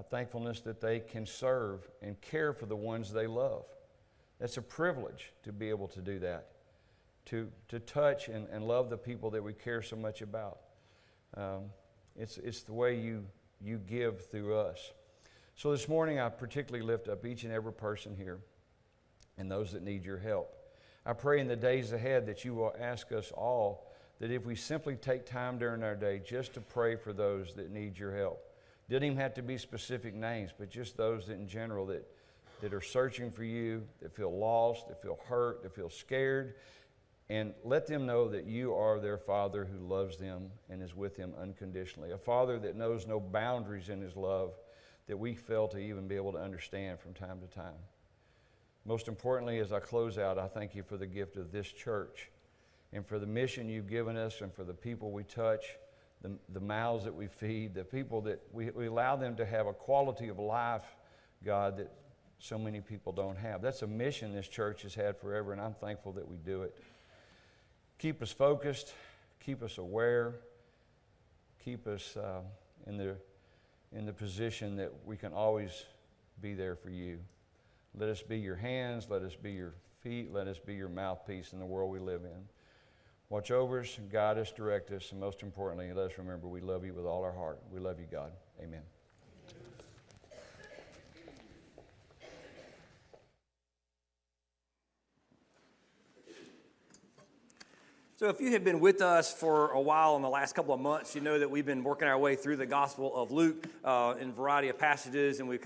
thankfulness that they can serve and care for the ones they love. That's a privilege to be able to do that, to touch and love the people that we care so much about. It's the way you give through us. So this morning I particularly lift up each and every person here and those that need your help. I pray in the days ahead that you will ask us all that if we simply take time during our day just to pray for those that need your help. Didn't even have to be specific names, but just those that in general that are searching for you, that feel lost, that feel hurt, that feel scared, and let them know that you are their Father who loves them and is with them unconditionally. A Father that knows no boundaries in His love that we fail to even be able to understand from time to time. Most importantly, as I close out, I thank you for the gift of this church and for the mission you've given us and for the people we touch, the mouths that we feed, the people that we allow them to have a quality of life, God, that so many people don't have. That's a mission this church has had forever, and I'm thankful that we do it. Keep us focused, keep us aware, keep us in the position that we can always be there for you. Let us be your hands, let us be your feet, let us be your mouthpiece in the world we live in. Watch over us, guide us, direct us, and most importantly, let us remember we love you with all our heart. We love you, God. Amen. So if you have been with us for a while in the last couple of months, you know that we've been working our way through the Gospel of Luke in a variety of passages, and we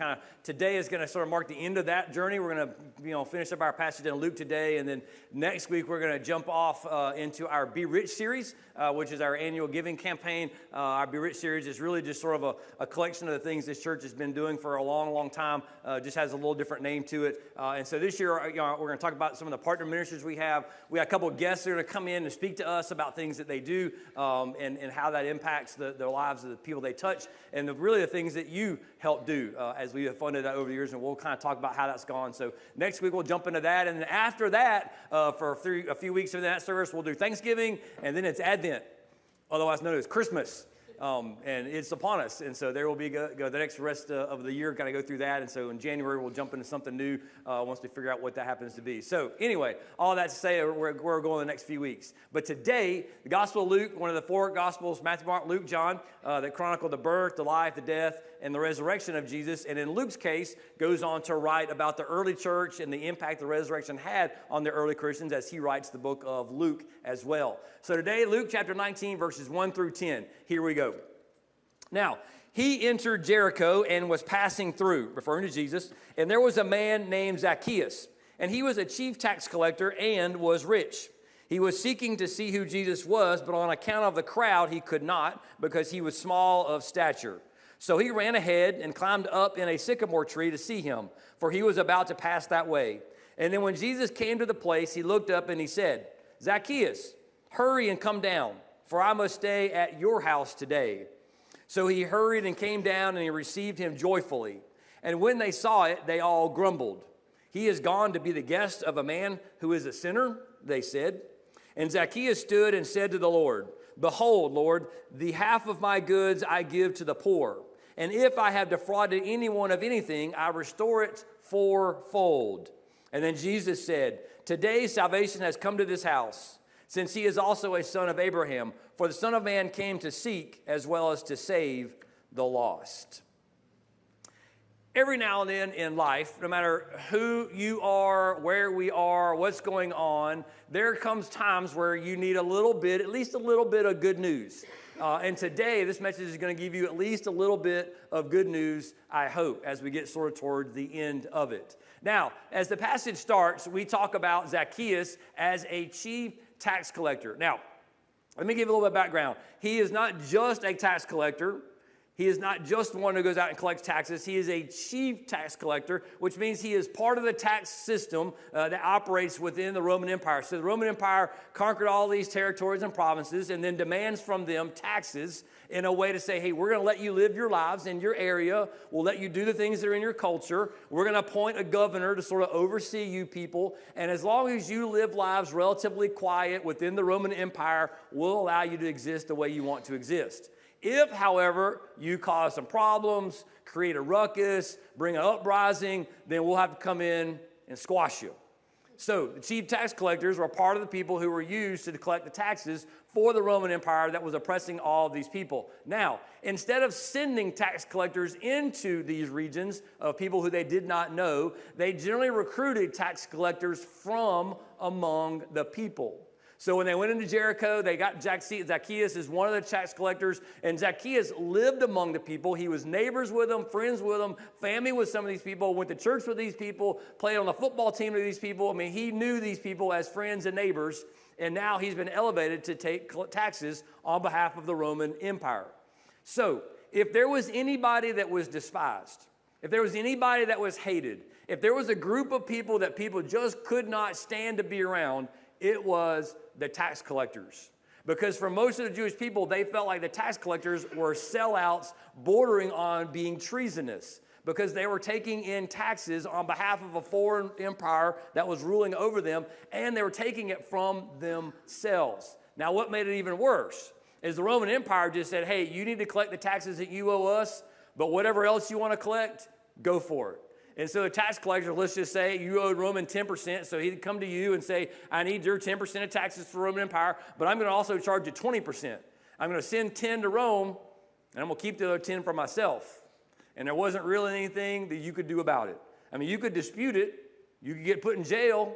today is going to sort of mark the end of that journey. We're going to finish up our passage in Luke today, and then next week we're going to jump off into our Be Rich series, which is our annual giving campaign. Our Be Rich series is really just sort of a collection of the things this church has been doing for a long, long time. Just has a little different name to it. And so this year we're going to talk about some of the partner ministries we have. We got a couple of guests that are going to come in and speak to us about things that they do and how that impacts the lives of the people they touch and really the things that you help do as we have funded that over the years, and we'll kind of talk about how that's gone. So next week we'll jump into that, and then after that, for a few weeks of that service, we'll do Thanksgiving, and then it's Advent, otherwise known as Christmas. And it's upon us, and so there will be the next rest of the year, kind of go through that, and so in January we'll jump into something new once we figure out what that happens to be. So anyway, all that to say, we're going the next few weeks. But today, the Gospel of Luke, one of the four Gospels, Matthew, Mark, Luke, John, that chronicle the birth, the life, the death, and the resurrection of Jesus, and in Luke's case, goes on to write about the early church and the impact the resurrection had on the early Christians as he writes the book of Luke as well. So today, Luke chapter 19, verses 1 through 10. Here we go. Now, he entered Jericho and was passing through, referring to Jesus, and there was a man named Zacchaeus, and he was a chief tax collector and was rich. He was seeking to see who Jesus was, but on account of the crowd, he could not, because he was small of stature. So he ran ahead and climbed up in a sycamore tree to see him, for he was about to pass that way. And then when Jesus came to the place, he looked up and he said, "Zacchaeus, hurry and come down, for I must stay at your house today." So he hurried and came down, and he received him joyfully. And when they saw it, they all grumbled. "He is gone to be the guest of a man who is a sinner," they said. And Zacchaeus stood and said to the Lord, "Behold, Lord, the half of my goods I give to the poor. And if I have defrauded anyone of anything, I restore it fourfold." And then Jesus said, "Today salvation has come to this house, since he is also a son of Abraham. For the Son of Man came to seek as well as to save the lost." Every now and then in life, no matter who you are, where we are, what's going on, there comes times where you need a little bit, at least a little bit of good news. And today, this message is going to give you at least a little bit of good news, I hope, as we get sort of toward the end of it. Now, as the passage starts, we talk about Zacchaeus as a chief tax collector. Now, let me give you a little bit of background. He is not just a tax collector. He is not just one who goes out and collects taxes. He is a chief tax collector, which means he is part of the tax system that operates within the Roman Empire. So the Roman Empire conquered all these territories and provinces and then demands from them taxes in a way to say, hey, we're going to let you live your lives in your area. We'll let you do the things that are in your culture. We're going to appoint a governor to sort of oversee you people. And as long as you live lives relatively quiet within the Roman Empire, we'll allow you to exist the way you want to exist. If, however, you cause some problems, create a ruckus, bring an uprising, then we'll have to come in and squash you. So the chief tax collectors were part of the people who were used to collect the taxes for the Roman Empire that was oppressing all of these people. Now, instead of sending tax collectors into these regions of people who they did not know, they generally recruited tax collectors from among the people. So when they went into Jericho, they got Zacchaeus as one of the tax collectors, and Zacchaeus lived among the people. He was neighbors with them, friends with them, family with some of these people, went to church with these people, played on the football team with these people. I mean, he knew these people as friends and neighbors, and now he's been elevated to take taxes on behalf of the Roman Empire. So if there was anybody that was despised, if there was anybody that was hated, if there was a group of people that people just could not stand to be around, it was the tax collectors. Because for most of the Jewish people, they felt like the tax collectors were sellouts bordering on being treasonous, because they were taking in taxes on behalf of a foreign empire that was ruling over them, and they were taking it from themselves. Now, what made it even worse is the Roman Empire just said, hey, you need to collect the taxes that you owe us, but whatever else you want to collect, go for it. And so the tax collector, let's just say you owed Roman 10%, so he'd come to you and say, I need your 10% of taxes for the Roman Empire, but I'm going to also charge you 20%. I'm going to send 10 to Rome, and I'm going to keep the other 10 for myself. And there wasn't really anything that you could do about it. I mean, you could dispute it. You could get put in jail.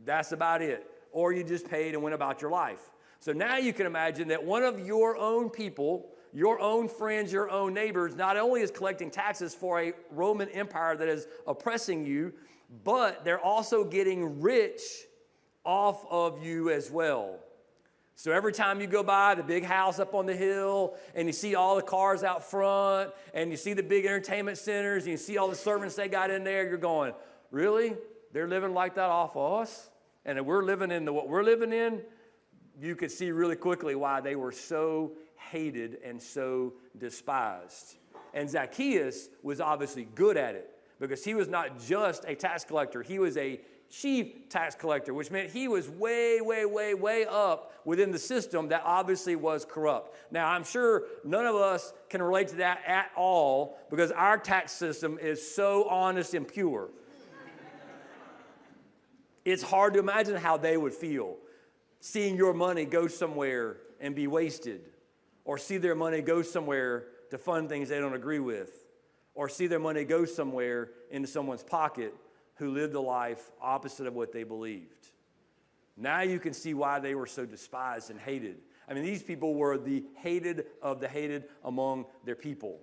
That's about it. Or you just paid and went about your life. So now you can imagine that one of your own people, your own friends, your own neighbors, not only is collecting taxes for a Roman Empire that is oppressing you, but they're also getting rich off of you as well. So every time you go by the big house up on the hill and you see all the cars out front and you see the big entertainment centers and you see all the servants they got in there, you're going, really? They're living like that off of us? And if we're living in what we're living in, you could see really quickly why they were so hated and so despised. And Zacchaeus was obviously good at it, because he was not just a tax collector. He was a chief tax collector, which meant he was way, way, way, way up within the system that obviously was corrupt. Now, I'm sure none of us can relate to that at all, because our tax system is so honest and pure. It's hard to imagine how they would feel seeing your money go somewhere and be wasted, or see their money go somewhere to fund things they don't agree with, or see their money go somewhere into someone's pocket who lived a life opposite of what they believed. Now you can see why they were so despised and hated. I mean, these people were the hated of the hated among their people.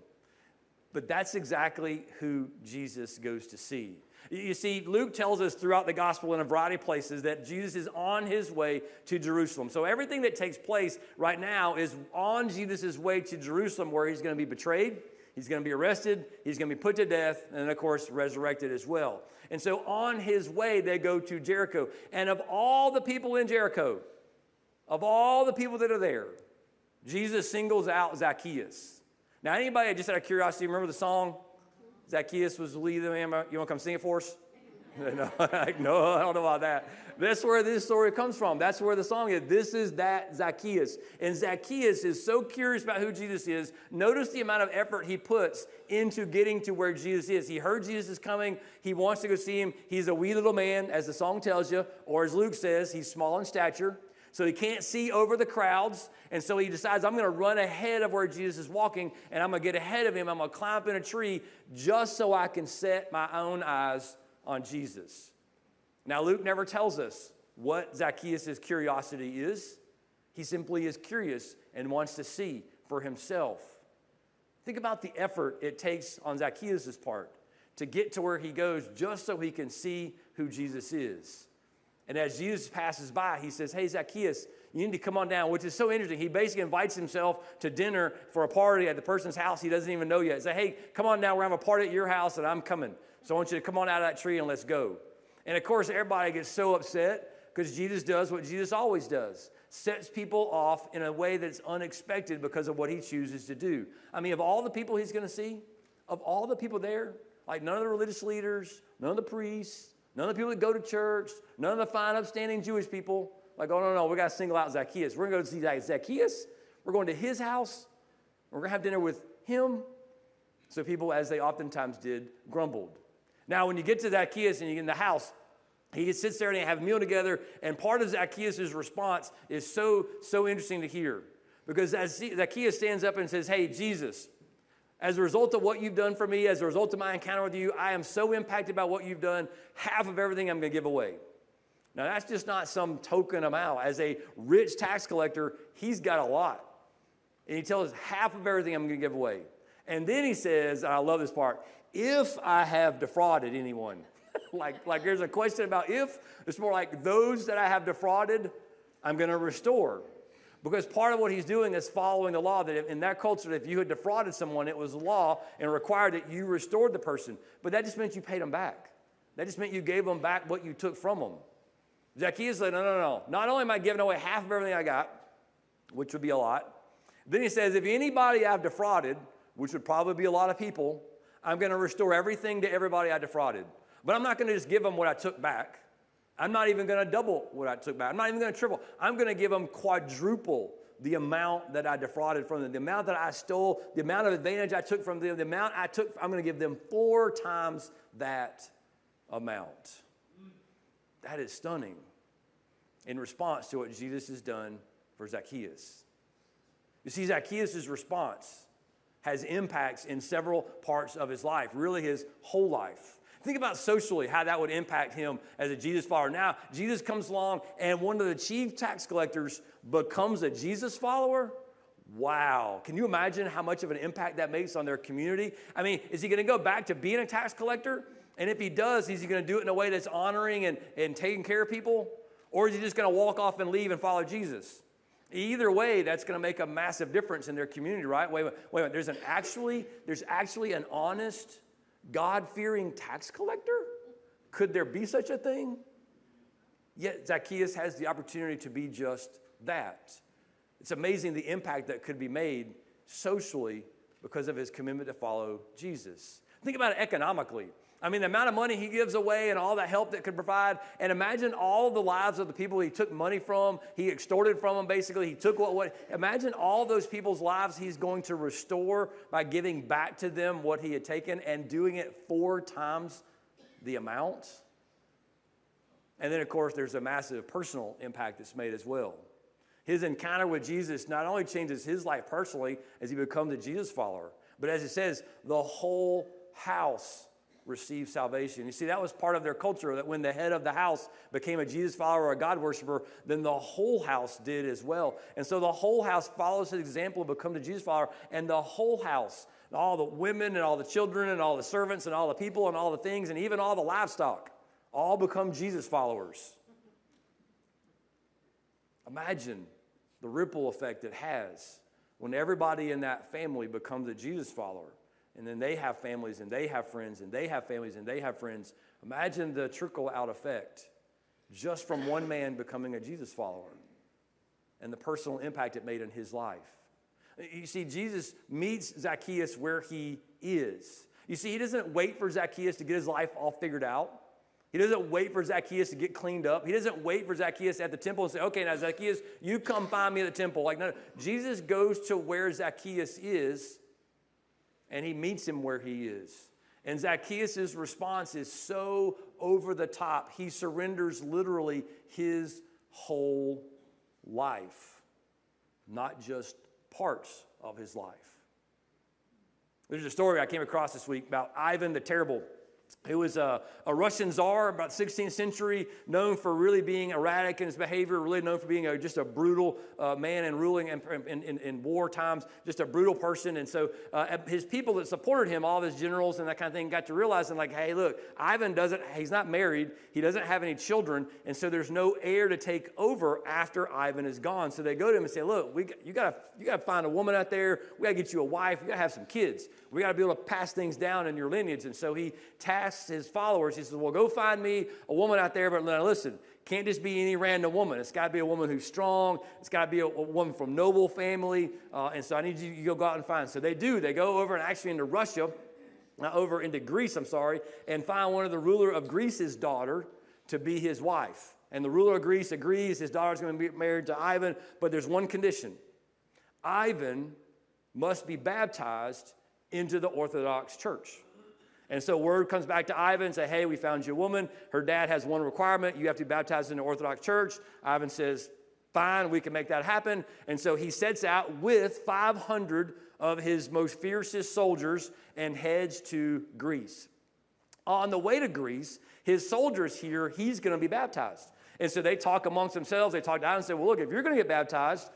But that's exactly who Jesus goes to see. You see, Luke tells us throughout the gospel in a variety of places that Jesus is on his way to Jerusalem. So everything that takes place right now is on Jesus' way to Jerusalem, where he's going to be betrayed, he's going to be arrested, he's going to be put to death, and of course, resurrected as well. And so on his way, they go to Jericho. And of all the people in Jericho, of all the people that are there, Jesus singles out Zacchaeus. Now, anybody, just out of curiosity, remember the song? Zacchaeus was the lead of the man. You want to come sing it for us? No, I don't know about that. That's where this story comes from. That's where the song is. This is that Zacchaeus. And Zacchaeus is so curious about who Jesus is. Notice the amount of effort he puts into getting to where Jesus is. He heard Jesus is coming. He wants to go see him. He's a wee little man, as the song tells you, or as Luke says, he's small in stature. So he can't see over the crowds, and so he decides, I'm going to run ahead of where Jesus is walking, and I'm going to get ahead of him. I'm going to climb up in a tree just so I can set my own eyes on Jesus. Now, Luke never tells us what Zacchaeus' curiosity is. He simply is curious and wants to see for himself. Think about the effort it takes on Zacchaeus' part to get to where he goes just so he can see who Jesus is. And as Jesus passes by, he says, hey, Zacchaeus, you need to come on down, which is so interesting. He basically invites himself to dinner for a party at the person's house he doesn't even know yet. He says, hey, come on down. We're having a party at your house, and I'm coming. So I want you to come on out of that tree and let's go. And, of course, everybody gets so upset because Jesus does what Jesus always does, sets people off in a way that's unexpected because of what he chooses to do. I mean, of all the people he's going to see, of all the people there, like none of the religious leaders, none of the priests, none of the people that go to church, none of the fine, upstanding Jewish people, like, oh, no, we got to single out Zacchaeus. We're going to go see Zacchaeus. We're going to his house. We're going to have dinner with him. So people, as they oftentimes did, grumbled. Now, when you get to Zacchaeus and you get in the house, he sits there and they have a meal together, and part of Zacchaeus' response is so interesting to hear. Because as Zacchaeus stands up and says, hey, Jesus, as a result of what you've done for me, as a result of my encounter with you, I am so impacted by what you've done, half of everything I'm going to give away. Now, that's just not some token amount. As a rich tax collector, he's got a lot. And he tells us half of everything I'm going to give away. And then he says, and I love this part, if I have defrauded anyone. like there's a question about if. It's more like those that I have defrauded, I'm going to restore. Because part of what he's doing is following the law, that in that culture, if you had defrauded someone, it was law and required that you restored the person. But that just meant you paid them back. That just meant you gave them back what you took from them. Zacchaeus said, no. Not only am I giving away half of everything I got, which would be a lot. Then he says, if anybody I've defrauded, which would probably be a lot of people, I'm going to restore everything to everybody I defrauded. But I'm not going to just give them what I took back. I'm not even going to double what I took back. I'm not even going to triple. I'm going to give them quadruple the amount that I defrauded from them, the amount that I stole, the amount of advantage I took from them, the amount I took. I'm going to give them 4 times that amount. That is stunning in response to what Jesus has done for Zacchaeus. You see, Zacchaeus' response has impacts in several parts of his life, really his whole life. Think about socially how that would impact him as a Jesus follower. Now, Jesus comes along and one of the chief tax collectors becomes a Jesus follower. Wow. Can you imagine how much of an impact that makes on their community? I mean, is he going to go back to being a tax collector? And if he does, is he going to do it in a way that's honoring and taking care of people? Or is he just going to walk off and leave and follow Jesus? Either way, that's going to make a massive difference in their community, right? Wait a minute. There's actually an honest, God-fearing tax collector? Could there be such a thing? Yet Zacchaeus has the opportunity to be just that. It's amazing the impact that could be made socially because of his commitment to follow Jesus. Think about it economically. I mean, the amount of money he gives away and all the help that could provide. And imagine all the lives of the people he took money from. He extorted from them, basically. He took what imagine all those people's lives he's going to restore by giving back to them what he had taken and doing it 4 times the amount. And then, of course, there's a massive personal impact that's made as well. His encounter with Jesus not only changes his life personally as he becomes a Jesus follower, but as it says, the whole house receive salvation. You see, that was part of their culture, that when the head of the house became a Jesus follower or a God worshiper, then the whole house did as well. And so the whole house follows his example and become a Jesus follower, and the whole house, all the women and all the children and all the servants and all the people and all the things and even all the livestock, all become Jesus followers. Imagine the ripple effect it has when everybody in that family becomes a Jesus follower. And then they have families, and they have friends, and they have families, and they have friends. Imagine the trickle-out effect just from one man becoming a Jesus follower and the personal impact it made in his life. You see, Jesus meets Zacchaeus where he is. You see, he doesn't wait for Zacchaeus to get his life all figured out. He doesn't wait for Zacchaeus to get cleaned up. He doesn't wait for Zacchaeus at the temple and say, okay, now Zacchaeus, you come find me at the temple. Like, no, Jesus goes to where Zacchaeus is, and he meets him where he is. And Zacchaeus' response is so over the top. He surrenders literally his whole life, not just parts of his life. There's a story I came across this week about Ivan the Terrible. He was a Russian czar about 16th century, known for really being erratic in his behavior, really known for being just a brutal man and ruling in war times, just a brutal person. And so his people that supported him, all of his generals and that kind of thing, got to realize, and like, hey, look, Ivan he's not married, he doesn't have any children, and so there's no heir to take over after Ivan is gone. So they go to him and say, look, you gotta find a woman out there, we gotta get you a wife, you gotta have some kids. We got to be able to pass things down in your lineage. And so he tasks his followers. He says, well, go find me a woman out there. But now listen, can't just be any random woman. It's got to be a woman who's strong. It's got to be a woman from noble family. And so I need you to go out and find. So they do. They go over and actually into Russia, over into Greece, and find one of the ruler of Greece's daughter to be his wife. And the ruler of Greece agrees his daughter's going to be married to Ivan. But there's one condition. Ivan must be baptized into the Orthodox Church. And so word comes back to Ivan and say, hey, we found you a woman. Her dad has one requirement. You have to be baptized in the Orthodox Church. Ivan says, fine, we can make that happen. And so he sets out with 500 of his most fiercest soldiers and heads to Greece. On the way to Greece, his soldiers hear he's going to be baptized. And so they talk amongst themselves. They talk to Ivan and say, well, look, if you're going to get baptized,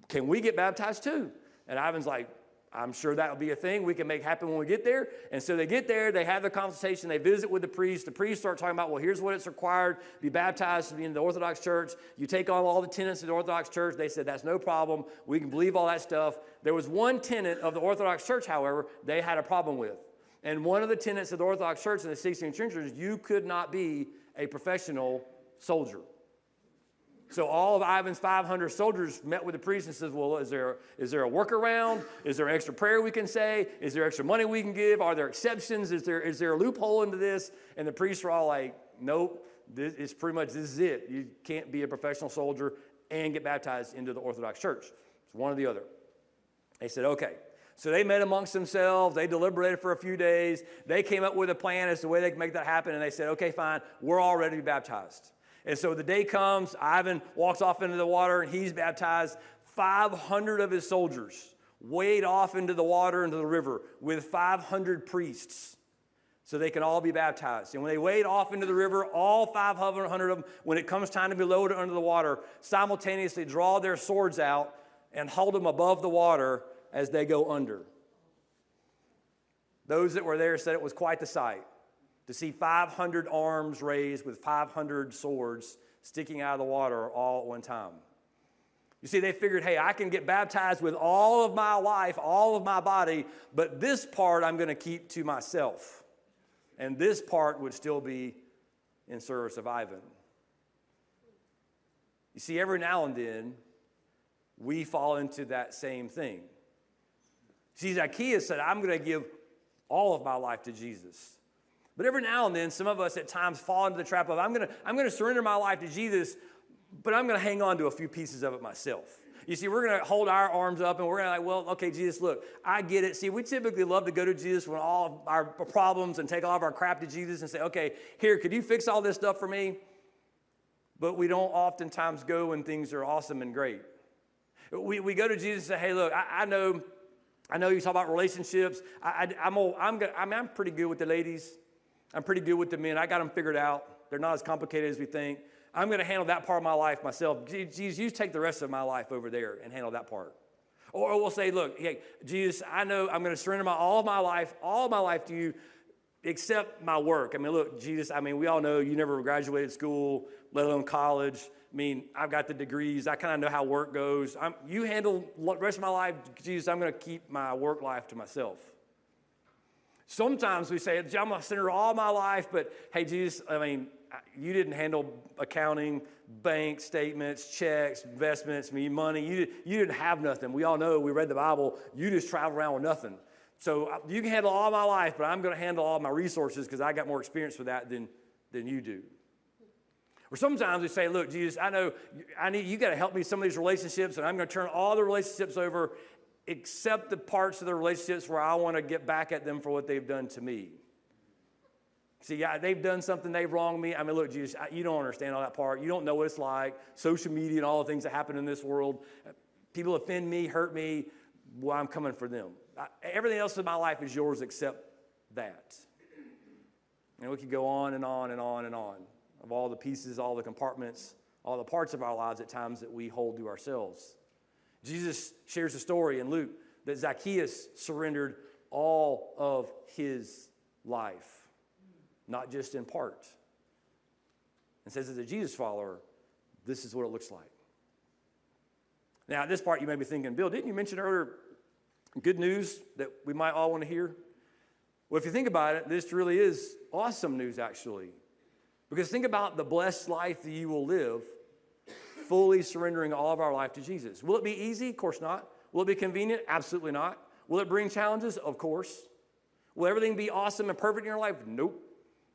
can we get baptized too? And Ivan's like, I'm sure that will be a thing we can make happen when we get there. And so they get there, they have the conversation, they visit with the priest. The priest starts talking about, well, here's what it's required to be baptized to be in the Orthodox Church. You take on all the tenets of the Orthodox Church. They said, that's no problem. We can believe all that stuff. There was one tenet of the Orthodox Church, however, they had a problem with. And one of the tenets of the Orthodox Church in the 16th century is you could not be a professional soldier. So all of Ivan's 500 soldiers met with the priest and says, well, is there a workaround? Is there extra prayer we can say? Is there extra money we can give? Are there exceptions? Is there a loophole into this? And the priests were all like, nope, this is it. You can't be a professional soldier and get baptized into the Orthodox Church. It's one or the other. They said, okay. So they met amongst themselves. They deliberated for a few days. They came up with a plan as to the way they can make that happen. And they said, okay, fine, we're all ready to be baptized. And so the day comes, Ivan walks off into the water, and he's baptized. 500 of his soldiers wade off into the water, into the river, with 500 priests so they can all be baptized. And when they wade off into the river, all 500 of them, when it comes time to be lowered under the water, simultaneously draw their swords out and hold them above the water as they go under. Those that were there said it was quite the sight to see 500 arms raised with 500 swords sticking out of the water all at one time. You see, they figured, hey, I can get baptized with all of my life, all of my body, but this part I'm going to keep to myself. And this part would still be in service of Ivan. You see, every now and then, we fall into that same thing. See, Zacchaeus said, I'm going to give all of my life to Jesus. But every now and then, some of us at times fall into the trap of, I'm going to surrender my life to Jesus, but I'm going to hang on to a few pieces of it myself. You see, we're going to hold our arms up, and we're going to like, well, okay, Jesus, look, I get it. See, we typically love to go to Jesus with all of our problems and take all of our crap to Jesus and say, okay, here, could you fix all this stuff for me? But we don't oftentimes go when things are awesome and great. We go to Jesus and say, hey, look, I know you talk about relationships. I'm pretty good with the ladies. I'm pretty good with the men. I got them figured out. They're not as complicated as we think. I'm going to handle that part of my life myself. Jesus, you take the rest of my life over there and handle that part. Or we'll say, look, hey, Jesus, I know I'm going to surrender all of my life to you, except my work. I mean, look, Jesus, we all know you never graduated school, let alone college. I've got the degrees. I kind of know how work goes. You handle the rest of my life, Jesus, I'm going to keep my work life to myself. Sometimes we say, I'm going to surrender all my life, but hey, Jesus, you didn't handle accounting, bank statements, checks, investments, money. You didn't have nothing. We all know, we read the Bible, you just travel around with nothing. So you can handle all my life, but I'm going to handle all my resources because I got more experience with that than you do. Or sometimes we say, look, Jesus, I know you got to help me with some of these relationships, and I'm going to turn all the relationships over except the parts of the relationships where I want to get back at them for what they've done to me. See, they've done something, they've wronged me. Look, Jesus, you don't understand all that part. You don't know what it's like, social media and all the things that happen in this world. People offend me, hurt me. Well, I'm coming for them. Everything else in my life is yours except that. And we could go on and on and on and on of all the pieces, all the compartments, all the parts of our lives at times that we hold to ourselves. Jesus shares a story in Luke that Zacchaeus surrendered all of his life, not just in part. And says, as a Jesus follower, this is what it looks like. Now, at this part, you may be thinking, Bill, didn't you mention earlier good news that we might all want to hear? Well, if you think about it, this really is awesome news, actually. Because think about the blessed life that you will live fully surrendering all of our life to Jesus. Will it be easy? Of course not. Will it be convenient? Absolutely not. Will it bring challenges? Of course. Will everything be awesome and perfect in your life? Nope.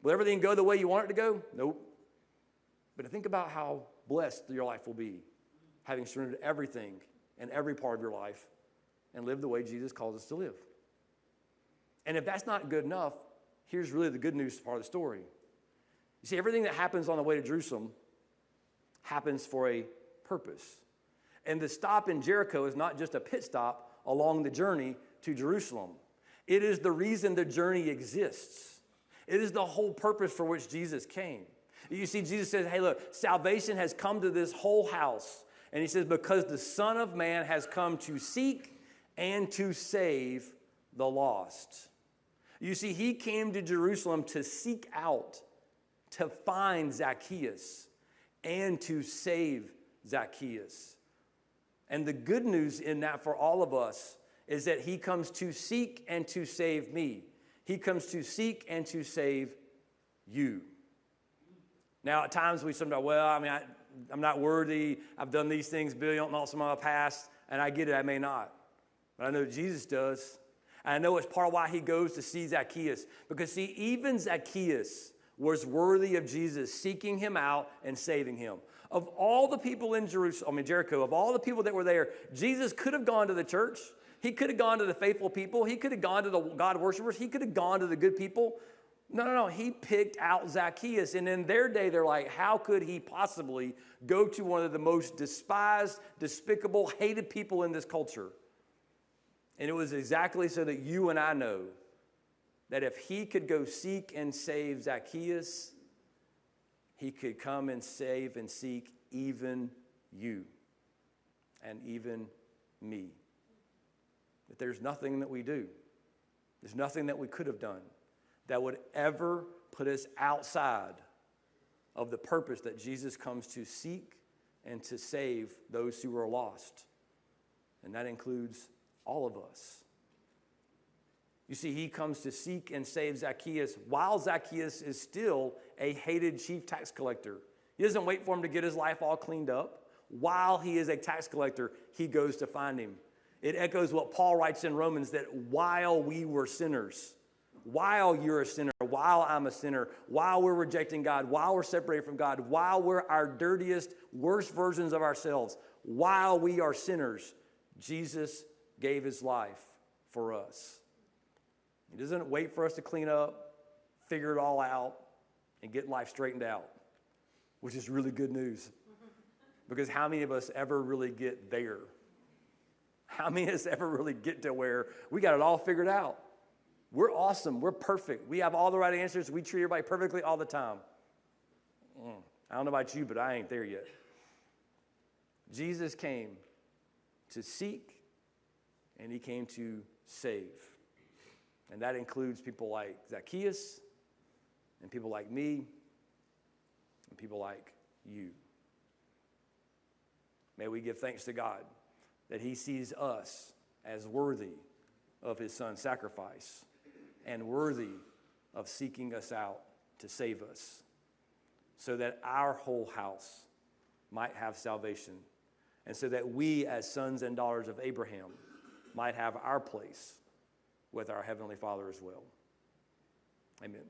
Will everything go the way you want it to go? Nope. But think about how blessed your life will be, having surrendered everything and every part of your life and live the way Jesus calls us to live. And if that's not good enough, here's really the good news part of the story. You see, everything that happens on the way to Jerusalem happens for a purpose. And the stop in Jericho is not just a pit stop along the journey to Jerusalem. It is the reason the journey exists. It is the whole purpose for which Jesus came. You see, Jesus says, hey, look, salvation has come to this whole house. And he says, because the Son of Man has come to seek and to save the lost. You see, he came to Jerusalem to seek out, to find Zacchaeus, and to save Zacchaeus. And the good news in that for all of us is that he comes to seek and to save me. He comes to seek and to save you. Now, at times we sometimes, I'm not worthy. I've done these things, Billy, and also in my past, and I get it, I may not. But I know Jesus does. And I know it's part of why he goes to see Zacchaeus. Because, see, even Zacchaeus was worthy of Jesus seeking him out and saving him. Of all the people in Jericho, of all the people that were there, Jesus could have gone to the church. He could have gone to the faithful people. He could have gone to the God worshipers. He could have gone to the good people. No. He picked out Zacchaeus. And in their day, they're like, how could he possibly go to one of the most despised, despicable, hated people in this culture? And it was exactly so that you and I know that if he could go seek and save Zacchaeus, he could come and save and seek even you and even me. That there's nothing that we do, there's nothing that we could have done that would ever put us outside of the purpose that Jesus comes to seek and to save those who are lost. And that includes all of us. You see, he comes to seek and save Zacchaeus while Zacchaeus is still a hated chief tax collector. He doesn't wait for him to get his life all cleaned up. While he is a tax collector, he goes to find him. It echoes what Paul writes in Romans, that while we were sinners, while you're a sinner, while I'm a sinner, while we're rejecting God, while we're separated from God, while we're our dirtiest, worst versions of ourselves, while we are sinners, Jesus gave his life for us. He doesn't wait for us to clean up, figure it all out, and get life straightened out, which is really good news. Because how many of us ever really get there? How many of us ever really get to where we got it all figured out? We're awesome. We're perfect. We have all the right answers. We treat everybody perfectly all the time. I don't know about you, but I ain't there yet. Jesus came to seek, and he came to save. And that includes people like Zacchaeus, and people like me, and people like you. May we give thanks to God that he sees us as worthy of his son's sacrifice and worthy of seeking us out to save us, so that our whole house might have salvation, and so that we as sons and daughters of Abraham might have our place with our Heavenly Father as well. Amen.